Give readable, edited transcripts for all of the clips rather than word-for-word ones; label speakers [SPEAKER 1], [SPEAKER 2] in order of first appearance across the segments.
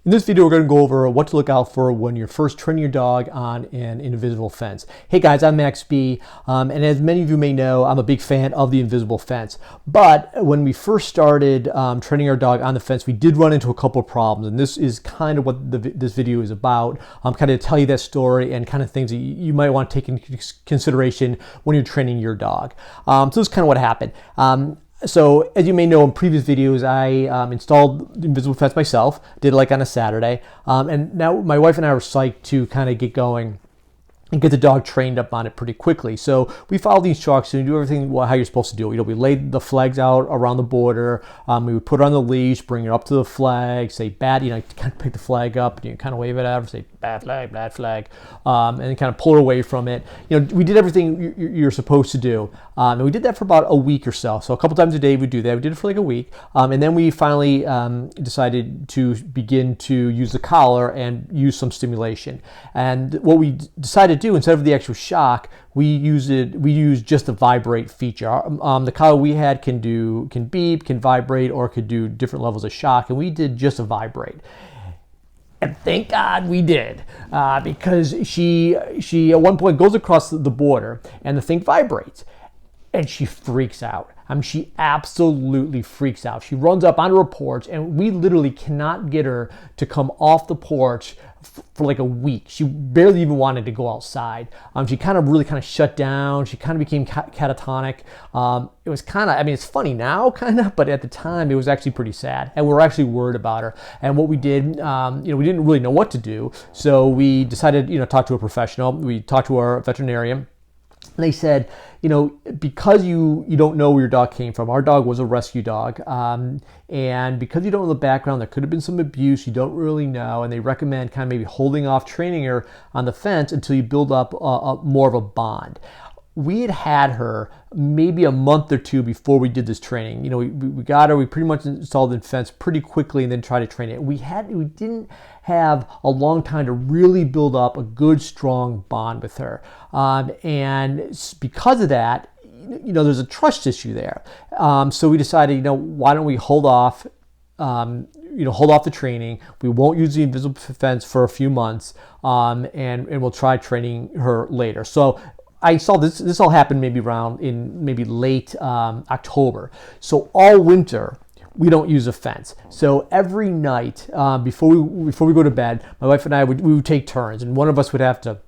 [SPEAKER 1] In this video, we're going to go over what to look out for when you're first training your dog on an invisible fence. Hey guys, I'm Max B, and as many of you may know, I'm a big fan of the invisible fence. But when we first started training our dog on the fence, we did run into a couple of problems, and this is kind of what this video is about. Kind of to tell you that story and kind of things that you might want to take into consideration when you're training your dog. So this is kind of what happened. So as you may know in previous videos, I installed the invisible fence myself, did it like on a Saturday. And now my wife and I were psyched to kind of get going and get the dog trained up on it pretty quickly. So we follow the instructions, do everything how you're supposed to do it. We laid the flags out around the border. We would put her on the leash, bring her up to the flag, say bad, kind of pick the flag up, and kind of wave it at her, say bad flag, and then kind of pull her away from it. We did everything you're supposed to do. And we did that for about a week or so. So a couple times a day we do that. We did it for like a week. And then we finally decided to begin to use the collar and use some stimulation. And what we decided to do, instead of the actual shock, we use just the vibrate feature. The collar we had can beep, can vibrate, or could do different levels of shock, and we did just a vibrate. And thank God we did, because she at one point goes across the border and the thing vibrates and she freaks out. She absolutely freaks out. She runs up onto her porch, and we literally cannot get her to come off the porch for like a week. She barely even wanted to go outside. She really shut down. She kind of became catatonic. It was it's funny now, but at the time it was actually pretty sad, and we were actually worried about her. And what we did, we didn't really know what to do, so we decided, talk to a professional. We talked to our veterinarian. And they said, because you don't know where your dog came from, our dog was a rescue dog, and because you don't know the background, there could have been some abuse, you don't really know, and they recommend kind of maybe holding off training her on the fence until you build up more of a bond. We had her maybe a month or two before we did this training. We got her, we pretty much installed the fence pretty quickly and then tried to train it. We didn't have a long time to really build up a good, strong bond with her. And because of that, there's a trust issue there. So we decided, why don't we hold off the training. We won't use the invisible fence for a few months, and we'll try training her later. So I saw this all happen maybe late October. So all winter we don't use a fence. So every night before we go to bed, my wife and I we would take turns, and one of us would have to.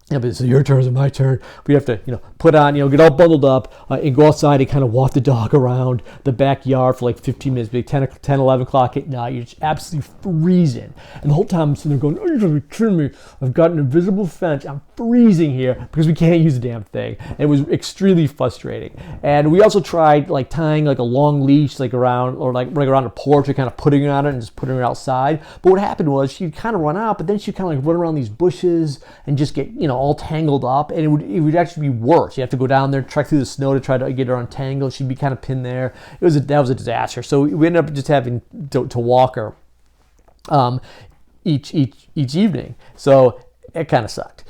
[SPEAKER 1] So your turn or my turn. We have to, put on, get all bundled up and go outside and kind of walk the dog around the backyard for like 15 minutes, maybe 10, 11 o'clock at night. You're just absolutely freezing. And the whole time I'm sitting there going, oh, you're going to be kidding me. I've got an invisible fence. I'm freezing here because we can't use the damn thing. And it was extremely frustrating. And we also tried tying a long leash around a porch and kind of putting her on it and just putting her outside. But what happened was she'd kind of run out, but then she'd kind of run around these bushes and just get, all tangled up, and it would actually be worse. You have to go down there, trek through the snow to try to get her untangled. She'd be kind of pinned there. That was a disaster. So we ended up just having to walk her each evening. So it kind of sucked.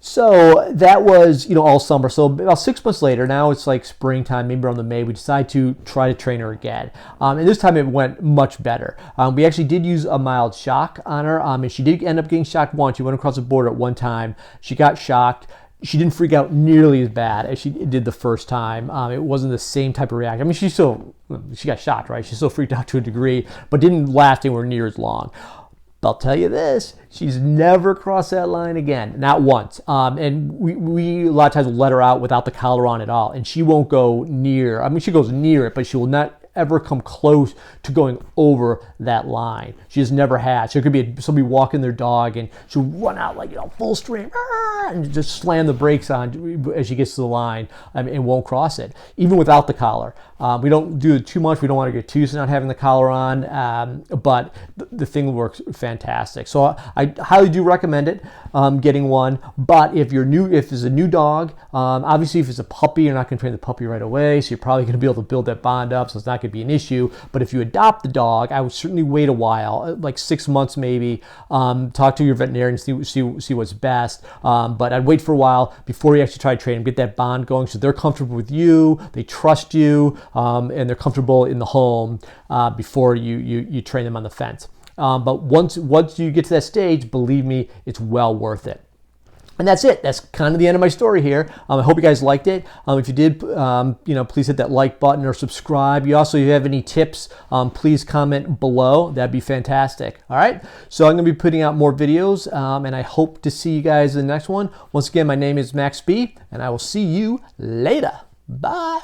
[SPEAKER 1] So that was all summer. So about 6 months later, now it's like springtime, maybe around May, we decided to try to train her again. And this time it went much better. We actually did use a mild shock on her, and she did end up getting shocked once. She went across the border at one time. She got shocked. She didn't freak out nearly as bad as she did the first time. It wasn't the same type of reaction. She got shocked, right? She still freaked out to a degree, but didn't last anywhere near as long. But I'll tell you this, she's never crossed that line again, not once. And we a lot of times will let her out without the collar on at all, and she won't go near. She goes near it, but she will not ever come close to going over that line. She just never has. So it could be somebody walking their dog, and she'll run out full stream and just slam the brakes on as she gets to the line and won't cross it, even without the collar. We don't do it too much. We don't want to get too used to not having the collar on, but the thing works fantastic. So I highly do recommend it, getting one. But if it's a new dog, obviously if it's a puppy, you're not going to train the puppy right away, so you're probably going to be able to build that bond up, so it's not going to be an issue. But if you adopt the dog, I would certainly wait a while, like 6 months maybe. Talk to your veterinarian, see what's best. But I'd wait for a while before you actually try to train them, get that bond going, so they're comfortable with you, they trust you, and they're comfortable in the home before you train them on the fence. But once you get to that stage, believe me, it's well worth it. And that's it. That's kind of the end of my story here. I hope you guys liked it. If you did, please hit that like button or subscribe. If you have any tips, please comment below. That'd be fantastic. All right. So I'm going to be putting out more videos, and I hope to see you guys in the next one. Once again, my name is Max B, and I will see you later. Bye.